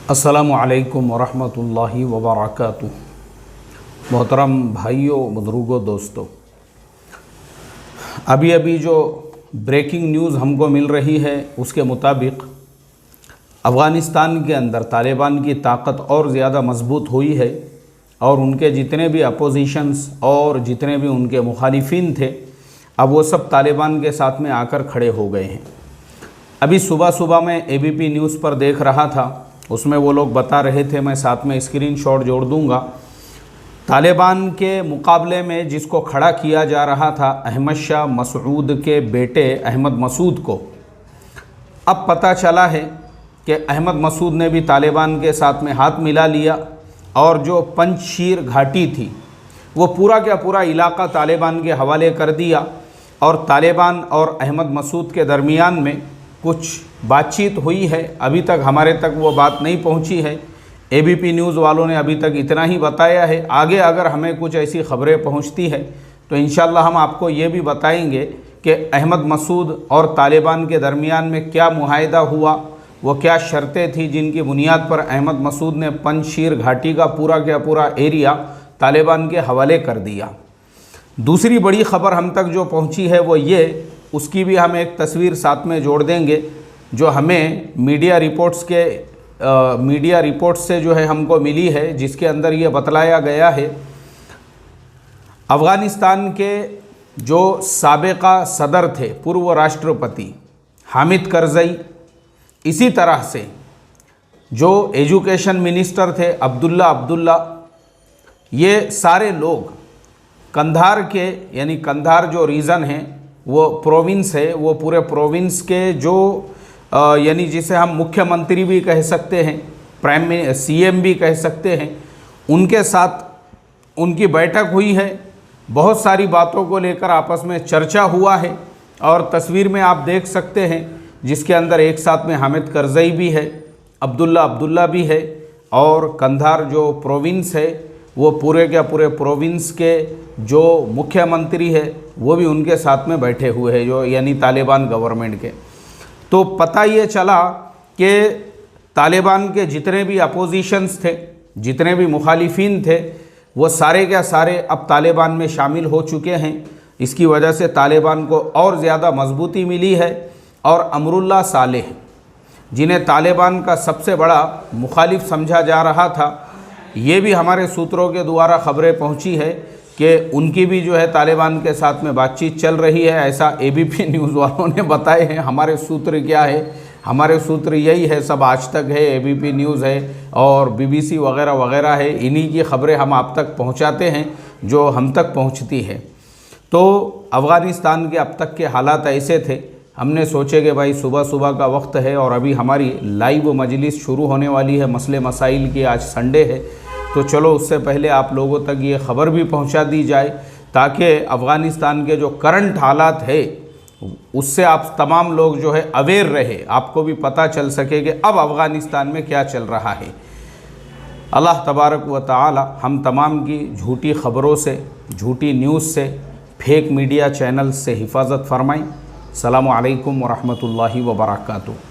अस्सलामु अलैकुम वरहमतुल्लाहि वबरकातुहू। मोहतरम भाइयों, बुजुर्गों, दोस्तों, अभी जो ब्रेकिंग न्यूज़ हमको मिल रही है उसके मुताबिक अफ़गानिस्तान के अंदर तालिबान की ताकत और ज़्यादा मजबूत हुई है और उनके जितने भी अपोजिशंस और जितने भी उनके मुखालिफिन थे, अब वो सब तालिबान के साथ में आकर खड़े हो गए हैं। अभी सुबह मैं ABP न्यूज़ पर देख रहा था, उसमें वो लोग बता रहे थे, मैं साथ में स्क्रीनशॉट जोड़ दूंगा। तालिबान के मुकाबले में जिसको खड़ा किया जा रहा था, अहमद शाह मसूद के बेटे अहमद मसूद को, अब पता चला है कि अहमद मसूद ने भी तालिबान के साथ में हाथ मिला लिया और जो पंजशीर घाटी थी वो पूरा का पूरा इलाका तालिबान के हवाले कर दिया और तालिबान और अहमद मसूद के दरमियान में कुछ बातचीत हुई है। अभी तक हमारे तक वो बात नहीं पहुंची है। ABP न्यूज़ वालों ने अभी तक इतना ही बताया है। आगे अगर हमें कुछ ऐसी खबरें पहुंचती है तो इंशाल्लाह हम आपको ये भी बताएंगे कि अहमद मसूद और तालिबान के दरमियान में क्या मुआहदा हुआ, वो क्या शर्तें थी जिनकी बुनियाद पर अहमद मसूद ने पंजशीर घाटी का पूरा एरिया तालिबान के हवाले कर दिया। दूसरी बड़ी खबर हम तक जो पहुंची है वो ये, उसकी भी हम एक तस्वीर साथ में जोड़ देंगे जो हमें मीडिया रिपोर्ट्स से जो है हमको मिली है, जिसके अंदर ये बतलाया गया है अफ़गानिस्तान के जो साबिका सदर थे, पूर्व राष्ट्रपति हामिद करज़ई, इसी तरह से जो एजुकेशन मिनिस्टर थे अब्दुल्ला, ये सारे लोग कंधार के, यानी कंधार जो रीजन है, वो प्रोविंस है, वो पूरे प्रोविंस के जो यानी जिसे हम मुख्यमंत्री भी कह सकते हैं, CM भी कह सकते हैं, उनके साथ उनकी बैठक हुई है। बहुत सारी बातों को लेकर आपस में चर्चा हुआ है और तस्वीर में आप देख सकते हैं जिसके अंदर एक साथ में हामिद करज़ई भी है, अब्दुल्ला भी है और कंधार जो प्रोविंस है वो पूरे के पूरे प्रोविंस के जो मुख्यमंत्री है वो भी उनके साथ में बैठे हुए हैं, जो यानी तालिबान गवर्नमेंट के। तो पता ये चला कि तालिबान के जितने भी अपोजिशंस थे, जितने भी मुखालिफिन थे, वो सारे के सारे अब तालिबान में शामिल हो चुके हैं। इसकी वजह से तालिबान को और ज़्यादा मजबूती मिली है और अमरुल्लाह सालेह, जिन्हें तालिबान का सबसे बड़ा मुखालिफ समझा जा रहा था, ये भी हमारे सूत्रों के द्वारा खबरें पहुंची है कि उनकी भी जो है तालिबान के साथ में बातचीत चल रही है, ऐसा ABP न्यूज़ वालों ने बताए हैं। हमारे सूत्र क्या है? हमारे सूत्र यही है, सब आज तक है, ABP न्यूज़ है और BBC वगैरह है। इन्हीं की खबरें हम आप तक पहुंचाते हैं जो हम तक पहुंचती है। तो अफ़गानिस्तान के अब तक के हालात ऐसे थे, हमने सोचे कि भाई सुबह का वक्त है और अभी हमारी लाइव मजलिस शुरू होने वाली है मसले मसाइल की, आज संडे है, तो चलो उससे पहले आप लोगों तक ये ख़बर भी पहुंचा दी जाए ताकि अफ़गानिस्तान के जो करंट हालात है उससे आप तमाम लोग जो है अवेयर रहे, आपको भी पता चल सके कि अब अफ़गानिस्तान में क्या चल रहा है। अल्लाह तबारक व तआला हम तमाम की झूठी ख़बरों से, झूठी न्यूज़ से, फेक मीडिया चैनल से हिफाजत फरमाएँ। अस्सलामु अलैकुम वरहमतुल्लाहि वबरकातुहू।